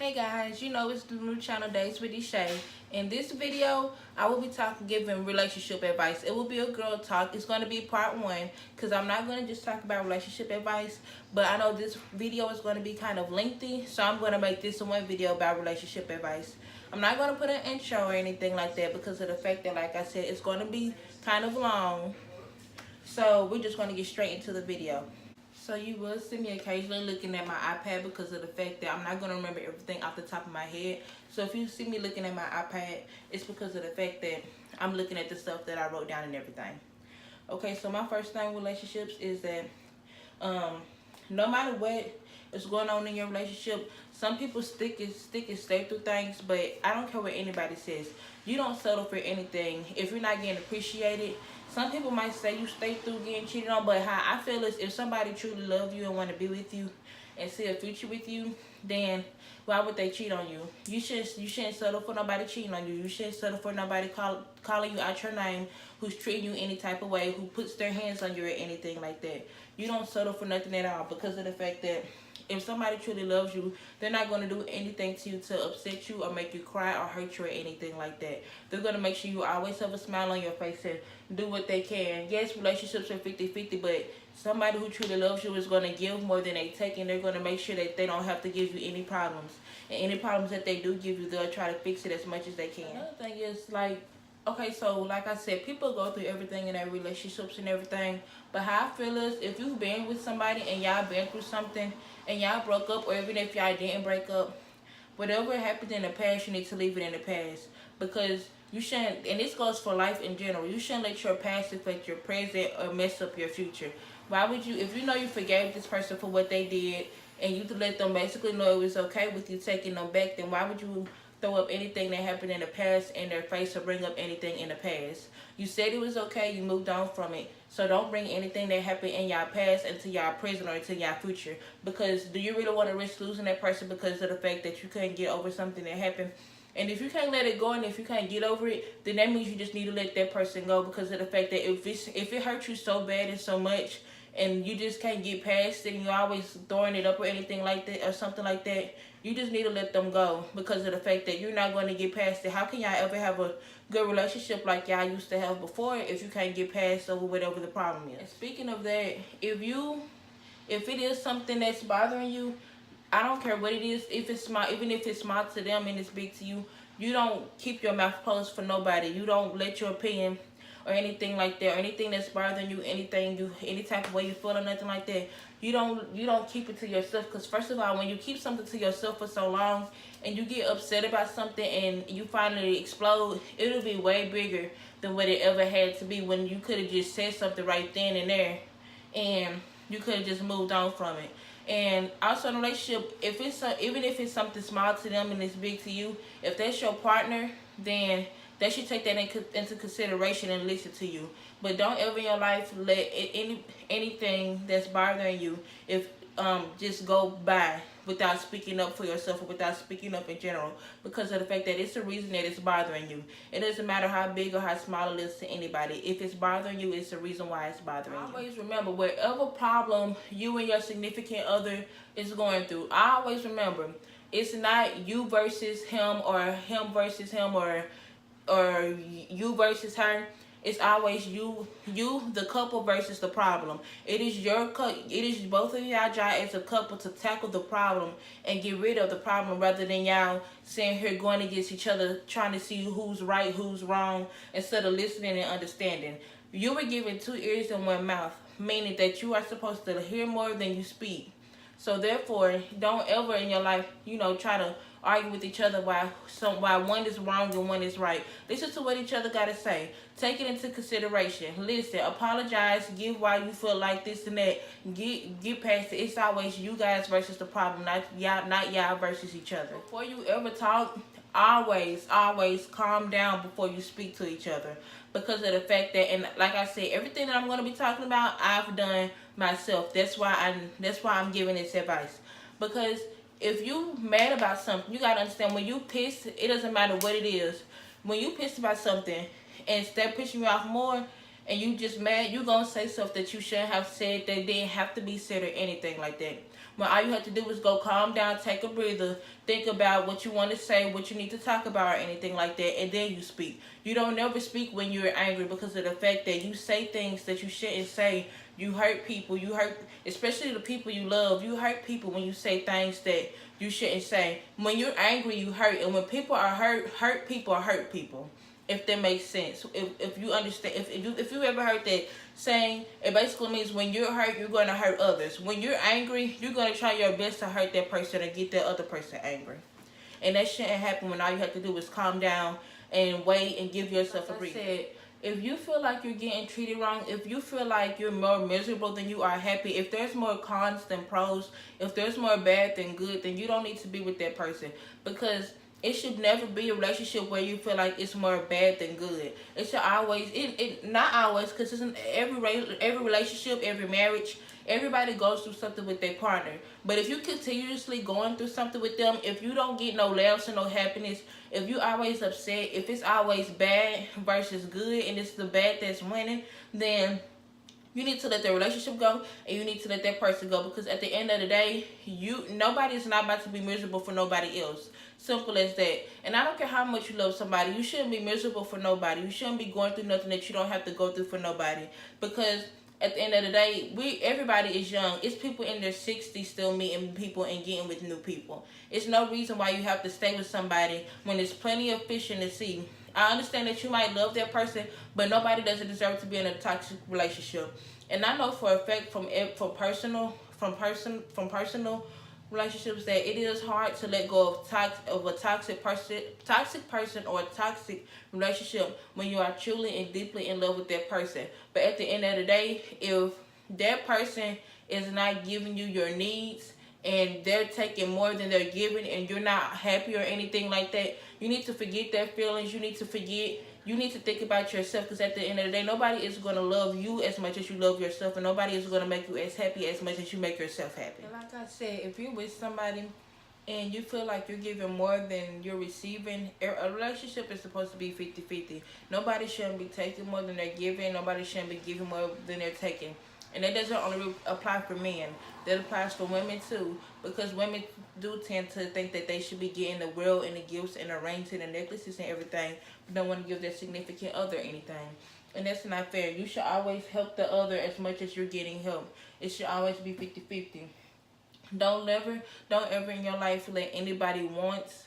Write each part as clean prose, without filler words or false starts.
Hey guys, you know it's the new channel Days with Deshay. In this video, I will be giving relationship advice. It will be a girl talk. It's going to be part one because I'm not going to just talk about relationship advice, but I know this video is going to be kind of lengthy, so I'm going to make this one video about relationship advice. I'm not going to put an intro or anything like that because of the fact that, like I said, it's going to be kind of long. So we're just going to get straight into the video. So you will see me occasionally looking at my iPad because of the fact that I'm not going to remember everything off the top of my head. So if you see me looking at my iPad, it's because of the fact that I'm looking at the stuff that I wrote down and everything. Okay, so my first thing with relationships is that no matter what is going on in your relationship, some people stick and stay through things, but I don't care what anybody says. You don't settle for anything if you're not getting appreciated. Some people might say you stay through getting cheated on, but how I feel is if somebody truly loves you and want to be with you and see a future with you, then why would they cheat on you? You shouldn't settle for nobody cheating on you. You shouldn't settle for nobody calling you out your name, who's treating you any type of way, who puts their hands on you or anything like that. You don't settle for nothing at all because of the fact that if somebody truly loves you, they're not going to do anything to you to upset you or make you cry or hurt you or anything like that. They're going to make sure you always have a smile on your face and do what they can. Yes, relationships are 50-50, but somebody who truly loves you is going to give more than they take, and they're going to make sure that they don't have to give you any problems. And any problems that they do give you, they'll try to fix it as much as they can. Another thing is, okay, so like I said, people go through everything in their relationships and everything, but how I feel is if you've been with somebody and y'all been through something and y'all broke up, or even if y'all didn't break up, whatever happened in the past, you need to leave it in the past. Because you shouldn't, and this goes for life in general, you shouldn't let your past affect your present or mess up your future. Why would you, if you know you forgave this person for what they did and you let them basically know it was okay with you taking them back, then why would you throw up anything that happened in the past in their face or bring up anything in the past? You said it was okay, you moved on from it. So don't bring anything that happened in y'all past into y'all present or into y'all future. Because do you really want to risk losing that person because of the fact that you couldn't get over something that happened? And if you can't let it go and if you can't get over it, then that means you just need to let that person go because of the fact that if it hurts you so bad and so much and you just can't get past it and you're always throwing it up or anything like that or something like that, you just need to let them go because of the fact that you're not going to get past it. How can y'all ever have a good relationship like y'all used to have before if you can't get past over whatever the problem is? And speaking of that, if it is something that's bothering you, I don't care what it is, if it's small, even if it's small to them and it's big to you, you don't keep your mouth closed for nobody. You don't let your opinion or anything like that, or anything that's bothering you, any type of way you feel or nothing like that, you don't keep it to yourself. Because first of all, when you keep something to yourself for so long and you get upset about something and you finally explode, it'll be way bigger than what it ever had to be when you could have just said something right then and there and you could have just moved on from it. And also in a relationship, even if it's something small to them and it's big to you, if that's your partner, then they should take that into consideration and listen to you. But don't ever in your life let anything that's bothering you just go by without speaking up for yourself or without speaking up in general, because of the fact that it's a reason that it's bothering you. It doesn't matter how big or how small it is to anybody. If it's bothering you, it's a reason why it's bothering you. Always remember, whatever problem you and your significant other is going through, I always remember, it's not you versus him or him versus him or you versus her. It's always you the couple versus the problem. It is both of y'all job as a couple to tackle the problem and get rid of the problem, rather than y'all sitting here going against each other trying to see who's right, who's wrong, instead of listening and understanding. You were given 2 ears and 1 mouth, meaning that you are supposed to hear more than you speak. So therefore, don't ever in your life, try to argue with each other why one is wrong and one is right. Listen to what each other got to say. Take it into consideration. Listen, apologize, give why you feel like this and that. Get past it. It's always you guys versus the problem, not y'all versus each other. Before you ever talk, always calm down before you speak to each other, because of the fact that, and like I said, everything that I'm going to be talking about, I've done myself. That's why I'm giving this advice. Because if you mad about something, you got to understand, when you pissed, it doesn't matter what it is. When you pissed about something and start pushing you off more and you just mad, you going to say stuff that you shouldn't have said, that didn't have to be said or anything like that. when all you have to do is go calm down, take a breather, think about what you want to say, what you need to talk about, or anything like that, and then you speak. You don't never speak when you're angry, because of the fact that you say things that you shouldn't say. You hurt people. You hurt, especially the people you love. You hurt people when you say things that you shouldn't say. When you're angry, you hurt, and when people are hurt people are hurt people. If that makes sense, if you understand, if you ever heard that saying, it basically means when you're hurt, you're going to hurt others. When you're angry, you're going to try your best to hurt that person and get that other person angry. And that shouldn't happen when all you have to do is calm down and wait and give yourself a breather. If you feel like you're getting treated wrong, if you feel like you're more miserable than you are happy, if there's more cons than pros, if there's more bad than good, then you don't need to be with that person. Because it should never be a relationship where you feel like it's more bad than good. It should always, not always, because it's in every relationship, every marriage, everybody goes through something with their partner. But if you continuously going through something with them, if you don't get no laughs and no happiness, if you always upset, if it's always bad versus good and it's the bad that's winning, then you need to let the relationship go, and you need to let that person go, because at the end of the day, nobody's not about to be miserable for nobody else. Simple as that. And I don't care how much you love somebody, you shouldn't be miserable for nobody. You shouldn't be going through nothing that you don't have to go through for nobody. Because at the end of the day, everybody is young. It's people in their 60s still meeting people and getting with new people. It's no reason why you have to stay with somebody when there's plenty of fish in the sea. I understand that you might love that person, but nobody doesn't deserve to be in a toxic relationship. And I know for a fact from personal relationships that it is hard to let go of a toxic person or a toxic relationship when you are truly and deeply in love with that person. But at the end of the day, if that person is not giving you your needs and they're taking more than they're giving and you're not happy or anything like that, you need to forget their feelings. You need to think about yourself, because at the end of the day, nobody is going to love you as much as you love yourself, and nobody is going to make you as happy as much as you make yourself happy. And like I said, if you're with somebody and you feel like you're giving more than you're receiving, a relationship is supposed to be 50-50. Nobody shouldn't be taking more than they're giving. Nobody shouldn't be giving more than they're taking. And that doesn't only apply for men. That applies for women too. Because women do tend to think that they should be getting the world and the gifts and the rings and the necklaces and everything, but don't want to give their significant other anything. And that's not fair. You should always help the other as much as you're getting help. It should always be 50-50. Don't ever in your life let anybody wants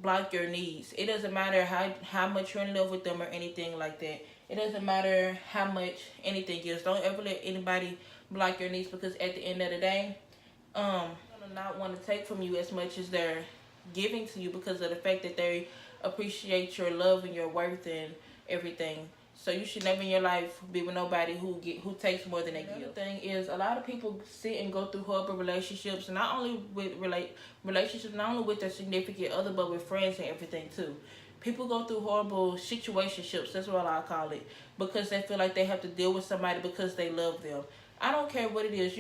block your needs. It doesn't matter how much you're in love with them or anything like that. It doesn't matter how much anything is. Don't ever let anybody block your needs, because at the end of the day, they're gonna not want to take from you as much as they're giving to you, because of the fact that they appreciate your love and your worth and everything. So you should never in your life be with nobody who takes more than they give. The thing is, a lot of people sit and go through horrible relationships, not only with relationships, not only with their significant other, but with friends and everything too. People go through horrible situationships, that's what I call it, because they feel like they have to deal with somebody because they love them. I don't care what it is.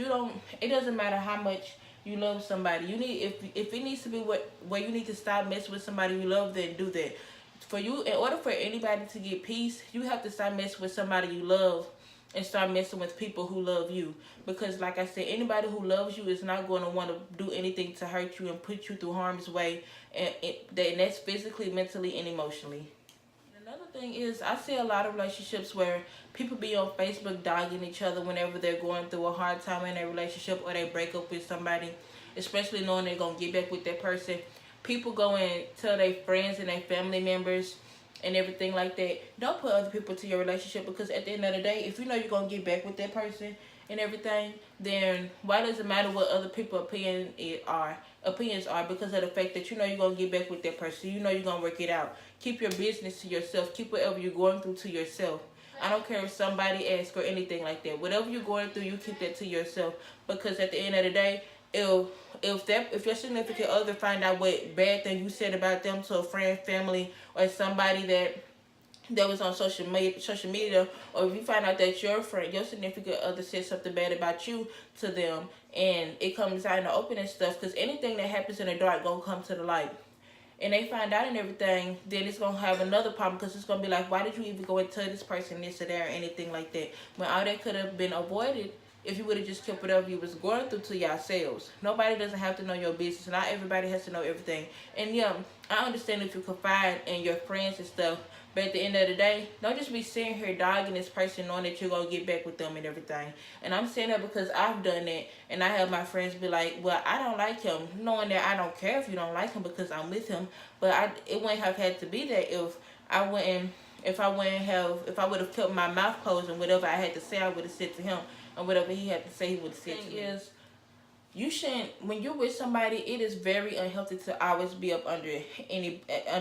It doesn't matter how much you love somebody. If it needs to be where you need to stop messing with somebody you love, then do that. For you, in order for anybody to get peace, you have to stop messing with somebody you love and start messing with people who love you. Because like I said, anybody who loves you is not going to want to do anything to hurt you and put you through harm's way, and that's physically, mentally, and emotionally. Another thing is, I see a lot of relationships where people be on Facebook dogging each other whenever they're going through a hard time in their relationship, or they break up with somebody, especially knowing they're going to get back with that person. People go and tell their friends and their family members and everything like that. Don't put other people to your relationship, because at the end of the day, if you know you're going to get back with that person and everything, then why does it matter what other people's opinions are? Because of the fact that you know you're going to get back with that person. You know you're going to work it out. Keep your business to yourself. Keep whatever you're going through to yourself. I don't care if somebody asks or anything like that. Whatever you're going through, you keep that to yourself. Because at the end of the day, if your significant other find out what bad thing you said about them to a friend, family, or somebody that was on social media, or if you find out that your significant other said something bad about you to them, and it comes out in the open and stuff, because anything that happens in the dark gonna come to the light, and they find out and everything, then it's gonna have another problem, because it's gonna be like, why did you even go and tell this person this or that or anything like that, when all that could have been avoided if you would have just kept whatever you was going through to yourselves. Nobody doesn't have to know your business. Not everybody has to know everything. And yeah, I understand if you confide in your friends and stuff, but at the end of the day, don't just be sitting here dogging this person knowing that you're going to get back with them and everything. And I'm saying that because I've done that, and I have my friends be like, well, I don't like him, knowing that I don't care if you don't like him because I'm with him. But it wouldn't have had to be that if I would have kept my mouth closed, and whatever I had to say, I would have said to him, and whatever he had to say, he would have said to me. You shouldn't, when you're with somebody, it is very unhealthy to always be up under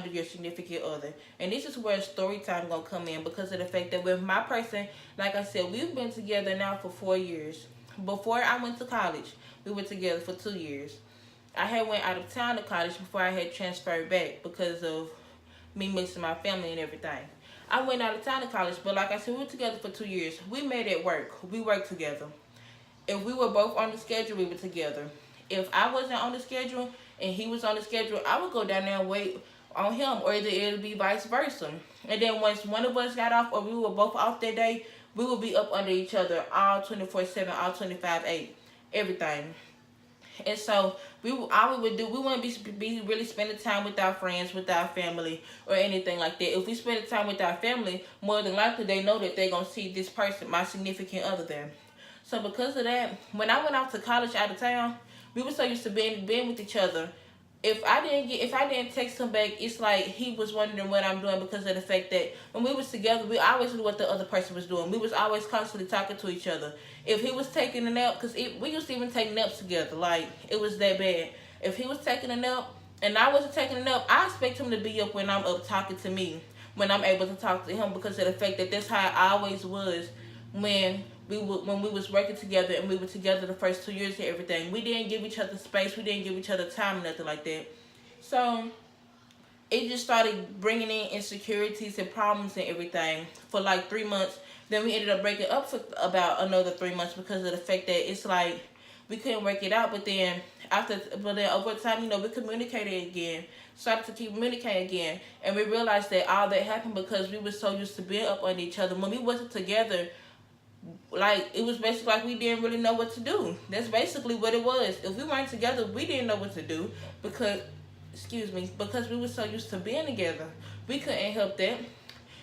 your significant other. And this is where story time gonna come in, because of the fact that with my person, like I said, we've been together now for 4 years. Before I went to college, we were together for 2 years. I had went out of town to college before I had transferred back because of me missing my family and everything. I went out of town to college, but like I said, we were together for 2 years. We made it work. We worked together. If we were both on the schedule, we were together. If I wasn't on the schedule and he was on the schedule, I would go down there and wait on him, or either it would be vice versa. And then once one of us got off, or we were both off that day, we would be up under each other all 24/7, all 25/8, everything. And so all we wouldn't be really spending time with our friends, with our family, or anything like that. If we spend time with our family, more than likely they know that they're gonna see this person, my significant other, there. So because of that, when I went off to college out of town, we were so used to being with each other. If I didn't text him back, it's like he was wondering what I'm doing, because of the fact that when we was together, we always knew what the other person was doing. We was always constantly talking to each other. If he was taking a nap, because we used to even take naps together, like it was that bad. If he was taking a nap and I wasn't taking a nap, I expect him to be up when I'm up talking to me, when I'm able to talk to him, because of the fact that that's how I always was when we was working together, and we were together the first 2 years and everything. We didn't give each other space. We didn't give each other time, nothing like that. So it just started bringing in insecurities and problems and everything for like 3 months. Then we ended up breaking up for about another 3 months, because of the fact that it's like we couldn't work it out. But then over time, we communicated again, started to keep communicating again, and we realized that all that happened because we were so used to being up on each other. When we wasn't together, like, it was basically like we didn't really know what to do. That's basically what it was. If we weren't together, we didn't know what to do, because we were so used to being together. We couldn't help that.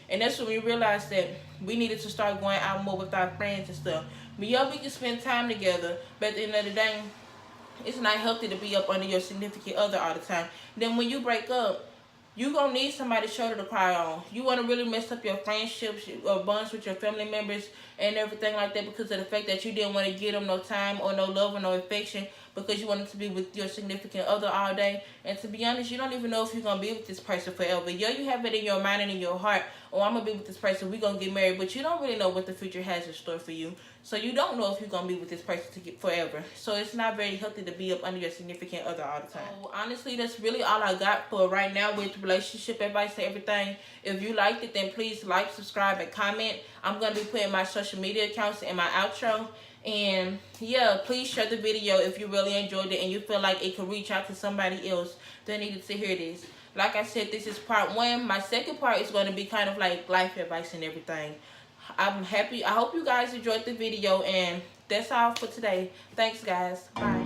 And that's when we realized that we needed to start going out more with our friends and stuff. But yeah, we can spend time together, but at the end of the day, it's not healthy to be up under your significant other all the time. Then when you break up, you gonna need somebody's shoulder to cry on. You wanna really mess up your friendships or bonds with your family members and everything like that, because of the fact that you didn't want to give them no time or no love or no affection, because you wanted to be with your significant other all day. And to be honest, you don't even know if you're gonna be with this person forever. Yeah, you have it in your mind and in your heart, oh, I'm gonna be with this person, we're gonna get married, but you don't really know what the future has in store for you. So you don't know if you're gonna be with this person forever. So it's not very healthy to be up under your significant other all the time. So honestly, that's really all I got for right now with relationship advice and everything. If you liked it, then please like, subscribe, and comment. I'm gonna be putting my social media accounts in my outro. And yeah, please share the video if you really enjoyed it and you feel like it could reach out to somebody else that needed to hear this. Like I said, this is part 1. My second part is going to be kind of like life advice and everything. I'm happy. I hope you guys enjoyed the video, and that's all for today. Thanks, guys. Bye.